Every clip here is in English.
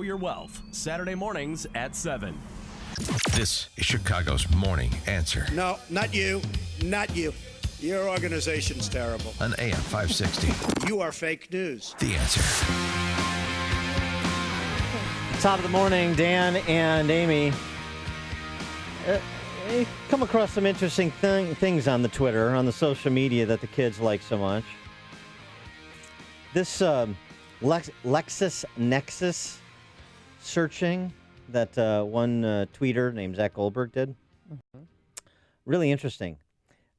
Your Wealth, Saturday mornings at 7. This is Chicago's Morning Answer. No, not you. Not you. Your organization's terrible. On AM 560. You are fake news. The Answer. Top of the morning, Dan and Amy. Come across some interesting things on the Twitter, on the social media that the kids like so much. This LexisNexis searching that one tweeter named Zach Goldberg did. Mm-hmm. Really interesting.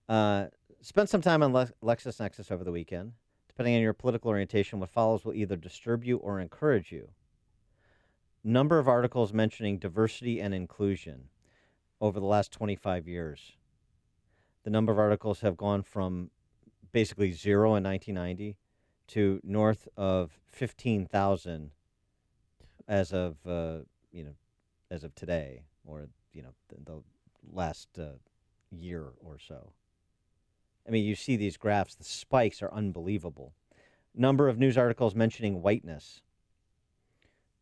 Spend some time on LexisNexis over the weekend. Depending on your political orientation, what follows will either disturb you or encourage you. Number of articles mentioning diversity and inclusion over the last 25 years. The number of articles have gone from basically zero in 1990 to north of 15,000 as of today, or the last year or so. I mean, you see these graphs; the spikes are unbelievable. Number of news articles mentioning whiteness.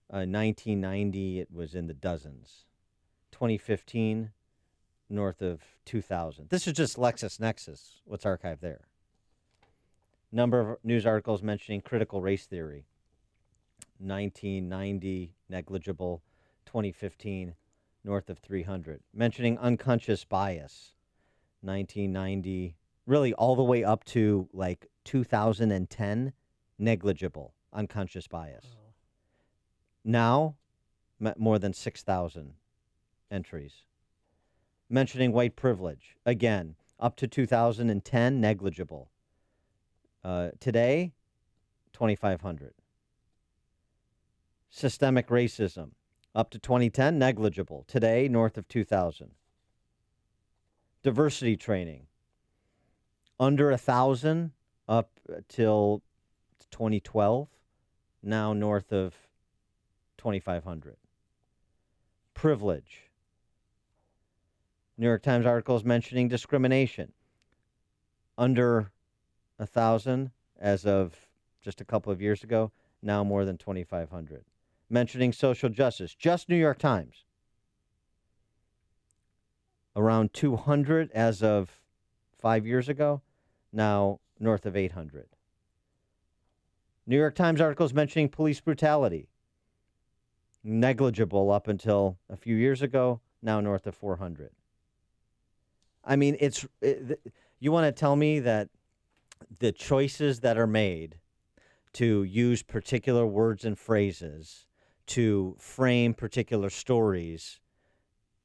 1990, it was in the dozens. 2015, north of 2,000. This is just LexisNexis, what's archived there. Number of news articles mentioning critical race theory. 1990, negligible. 2015, north of 300. Mentioning unconscious bias. 1990, really all the way up to like 2010, negligible, unconscious bias. Oh. Now, more than 6,000 entries. Mentioning white privilege, again, up to 2010, negligible. Today, 2,500. Systemic racism, up to 2010, negligible. Today, north of 2,000. Diversity training, under 1,000 up till 2012, now north of 2,500. Privilege. New York Times articles mentioning discrimination. Under 1,000 as of just a couple of years ago, now more than 2,500. Mentioning social justice, just New York Times. Around 200 as of 5 years ago, now north of 800. New York Times articles mentioning police brutality. Negligible up until a few years ago, now north of 400. I mean, you want to tell me that the choices that are made to use particular words and phrases to frame particular stories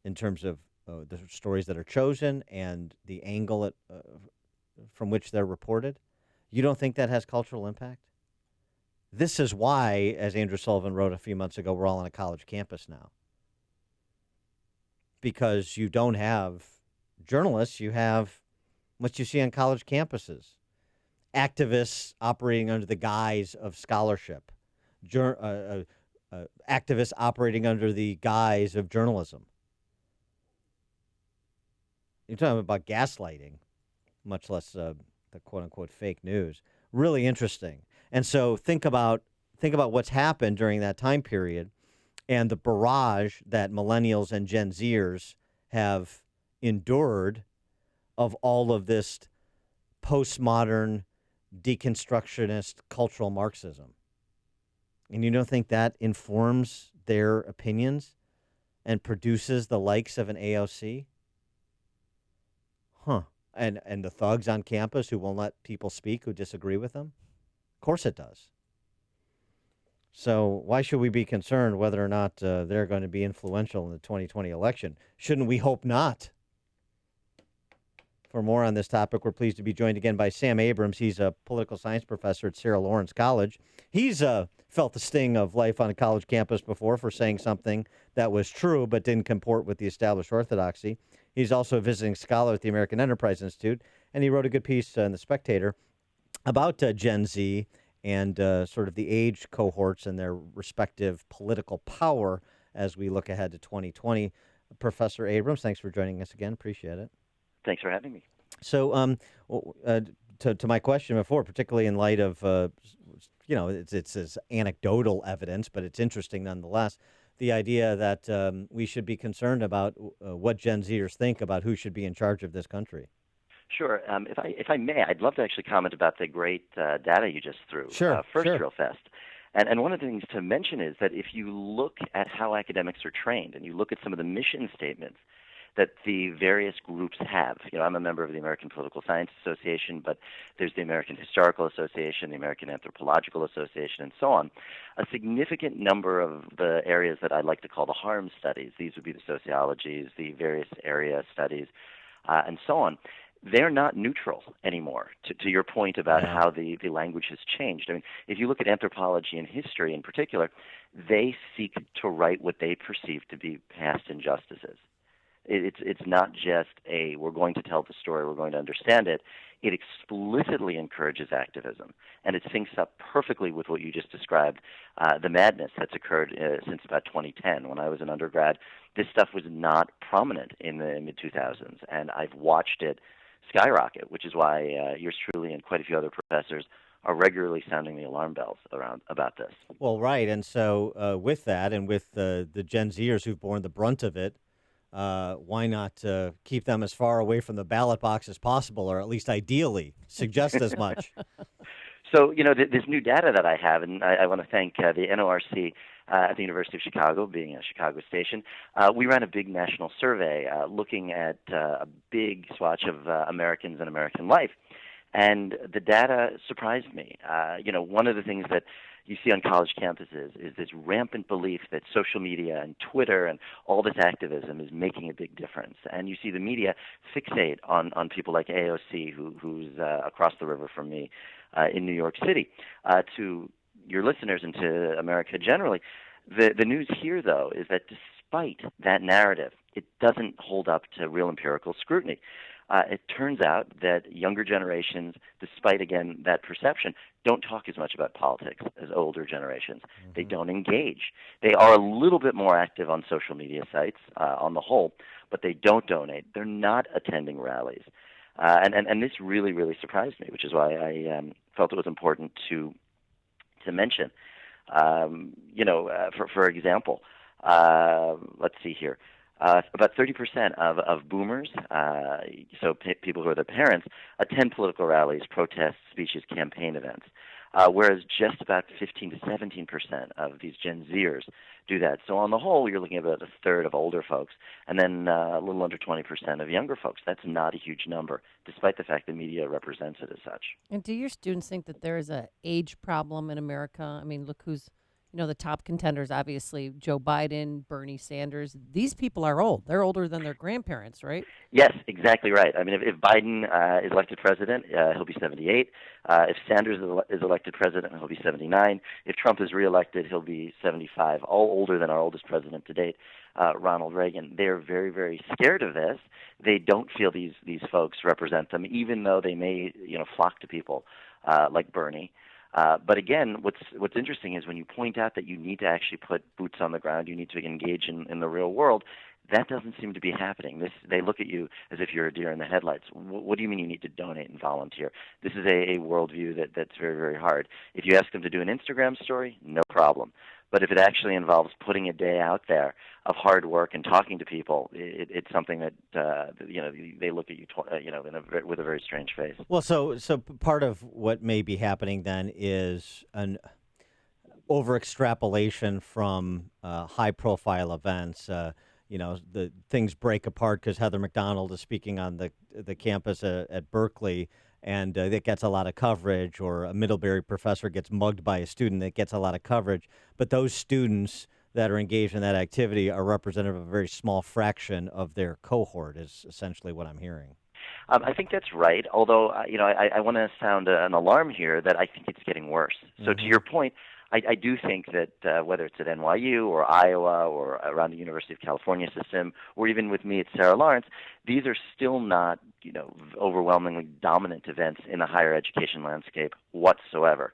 in terms of the stories that are chosen and the angle from which they're reported, you don't think that has cultural impact? This is why, as Andrew Sullivan wrote a few months ago, we're all on a college campus now. Because you don't have journalists, you have what you see on college campuses. Activists operating under the guise of scholarship. Activists operating under the guise of journalism. You're talking about gaslighting, much less the quote-unquote fake news. Really interesting. And so think about what's happened during that time period and the barrage that millennials and Gen Zers have endured of all of this postmodern, deconstructionist cultural Marxism. And you don't think that informs their opinions and produces the likes of an AOC? Huh. And the thugs on campus who won't let people speak who disagree with them? Of course it does. So why should we be concerned whether or not they're going to be influential in the 2020 election? Shouldn't we hope not? For more on this topic, we're pleased to be joined again by Sam Abrams. He's a political science professor at Sarah Lawrence College. He's felt the sting of life on a college campus before for saying something that was true but didn't comport with the established orthodoxy. He's also a visiting scholar at the American Enterprise Institute, and he wrote a good piece in The Spectator about Gen Z and sort of the age cohorts and their respective political power as we look ahead to 2020. Professor Abrams, thanks for joining us again. Appreciate it. Thanks for having me. So to my question before, particularly in light of it's as anecdotal evidence, but it's interesting nonetheless. The idea that we should be concerned about what Gen Zers think about who should be in charge of this country. Sure. If I may, I'd love to actually comment about the great data you just threw. First, real fast. And one of the things to mention is that if you look at how academics are trained and you look at some of the mission statements that the various groups have, I'm a member of the American Political Science Association, but there's the American Historical Association, the American Anthropological Association, and so on. A significant number of the areas that I like to call the harm studies, these would be the sociologies, the various area studies, and so on. They're not neutral anymore, to your point about how the language has changed. I mean, if you look at anthropology and history in particular, they seek to right what they perceive to be past injustices. It's not just we're going to tell the story, we're going to understand it. It explicitly encourages activism, and it syncs up perfectly with what you just described, the madness that's occurred since about 2010. When I was an undergrad, this stuff was not prominent in the mid-2000s, and I've watched it skyrocket, which is why yours truly and quite a few other professors are regularly sounding the alarm bells about this. Well, right, and so with that, and with the Gen Zers who've borne the brunt of it, why not keep them as far away from the ballot box as possible, or at least ideally suggest as much? So, this new data that I have, and I want to thank the NORC at the University of Chicago, being a Chicago station, we ran a big national survey looking at a big swatch of Americans and American life. And the data surprised me. One of the things that you see on college campuses is this rampant belief that social media and Twitter and all this activism is making a big difference. And you see the media fixate on people like AOC, who's across the river from me in New York City. To your listeners and to America generally, the news here, though, is that despite that narrative, it doesn't hold up to real empirical scrutiny. It turns out that younger generations, despite, again, that perception, don't talk as much about politics as older generations. Mm-hmm. They don't engage. They are a little bit more active on social media sites on the whole, but they don't donate. They're not attending rallies. And this really, really surprised me, which is why I felt it was important to mention. For example, let's see here. About 30% of boomers, people who are their parents, attend political rallies, protests, speeches, campaign events, whereas just about 15 to 17% of these Gen Zers do that. So on the whole, you're looking at about a third of older folks, and then a little under 20% of younger folks. That's not a huge number, despite the fact the media represents it as such. And do your students think that there is an age problem in America? I mean, look who's the top contenders, obviously, Joe Biden, Bernie Sanders. These people are old. They're older than their grandparents, right? Yes, exactly right. I mean, if Biden is elected president, he'll be 78. If Sanders is elected president, he'll be 79. If Trump is reelected, he'll be 75, all older than our oldest president to date, Ronald Reagan. They're very, very scared of this. They don't feel these folks represent them, even though they may, flock to people like Bernie. But again, what's interesting is when you point out that you need to actually put boots on the ground, you need to engage in the real world, that doesn't seem to be happening. They look at you as if you're a deer in the headlights. What do you mean you need to donate and volunteer? This is a worldview that's very, very hard. If you ask them to do an Instagram story, no problem. But if it actually involves putting a day out there of hard work and talking to people, it's something that they look at you with a very strange face. Well, so part of what may be happening then is an over-extrapolation from high-profile events. The things break apart because Heather McDonald is speaking on the campus at Berkeley, and it gets a lot of coverage, or a Middlebury professor gets mugged by a student that gets a lot of coverage. But those students that are engaged in that activity are representative of a very small fraction of their cohort, is essentially what I'm hearing. I think that's right, although I want to sound an alarm here that I think it's getting worse. So to your point, I do think that whether it's at NYU or Iowa or around the University of California system, or even with me at Sarah Lawerence, these are still not, overwhelmingly dominant events in the higher education landscape whatsoever.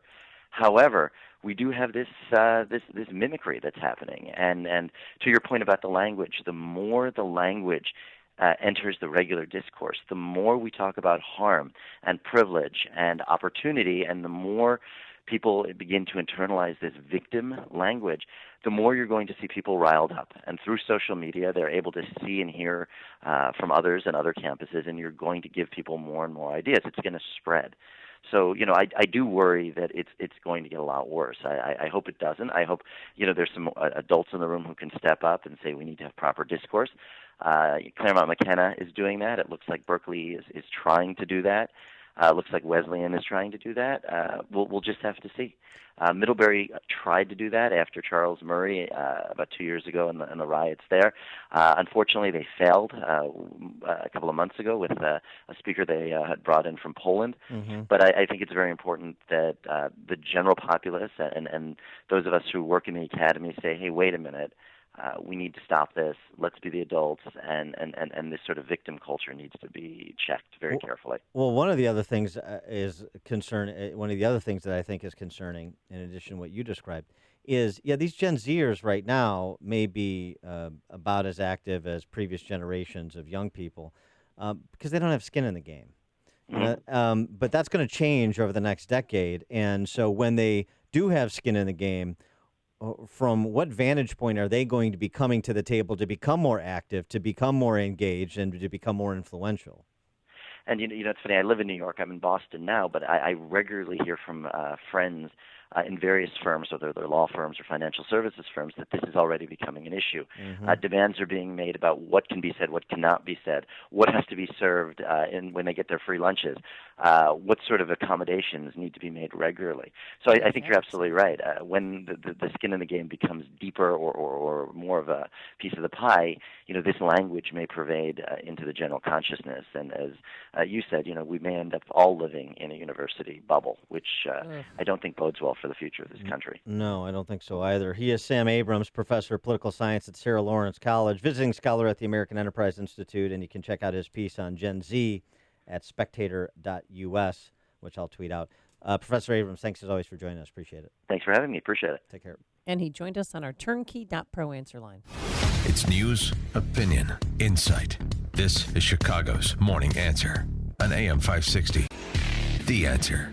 However, we do have this mimicry that's happening, and to your point about the language, the more the language enters the regular discourse, the more we talk about harm and privilege and opportunity, and the more people begin to internalize this victim language, the more you're going to see people riled up. And through social media, they're able to see and hear from others and other campuses, and you're going to give people more and more ideas. It's going to spread. So, I do worry that it's going to get a lot worse. I hope it doesn't. I hope, there's some adults in the room who can step up and say we need to have proper discourse. Claremont McKenna is doing that. It looks like Berkeley is trying to do that. It looks like Wesleyan is trying to do that. We'll just have to see. Middlebury tried to do that after Charles Murray about 2 years ago and the riots there. Unfortunately, they failed a couple of months ago with a speaker they had brought in from Poland. Mm-hmm. But I think it's very important that the general populace and those of us who work in the academy say, hey, wait a minute. We need to stop this. Let's be the adults, and this sort of victim culture needs to be checked very carefully. Well, one of the other things is concern. One of the other things that I think is concerning, in addition to what you described, is these Gen Zers right now may be about as active as previous generations of young people because they don't have skin in the game. Mm-hmm. But that's going to change over the next decade, and so when they do have skin in the game, from what vantage point are they going to be coming to the table to become more active, to become more engaged, and to become more influential? And, it's funny, I live in New York. I'm in Boston now, but I regularly hear from friends in various firms, whether they're law firms or financial services firms, that this is already becoming an issue. Mm-hmm. Demands are being made about what can be said, what cannot be said, what has to be served when they get their free lunches, what sort of accommodations need to be made regularly. So I think you're absolutely right. When the skin in the game becomes deeper or more of a piece of the pie, this language may pervade into the general consciousness. And as you said, we may end up all living in a university bubble, which I don't think bodes well for the future of this country. No, I don't think so either. He is Sam Abrams, professor of political science at Sarah Lawrence College, visiting scholar at the American Enterprise Institute, and you can check out his piece on Gen Z at spectator.us, which I'll tweet out. Professor Abrams, thanks as always for joining us. Appreciate it. Thanks for having me. Appreciate it. Take care. And he joined us on our turnkey.pro answer line. It's news, opinion, insight. This is Chicago's Morning Answer on AM 560. The Answer.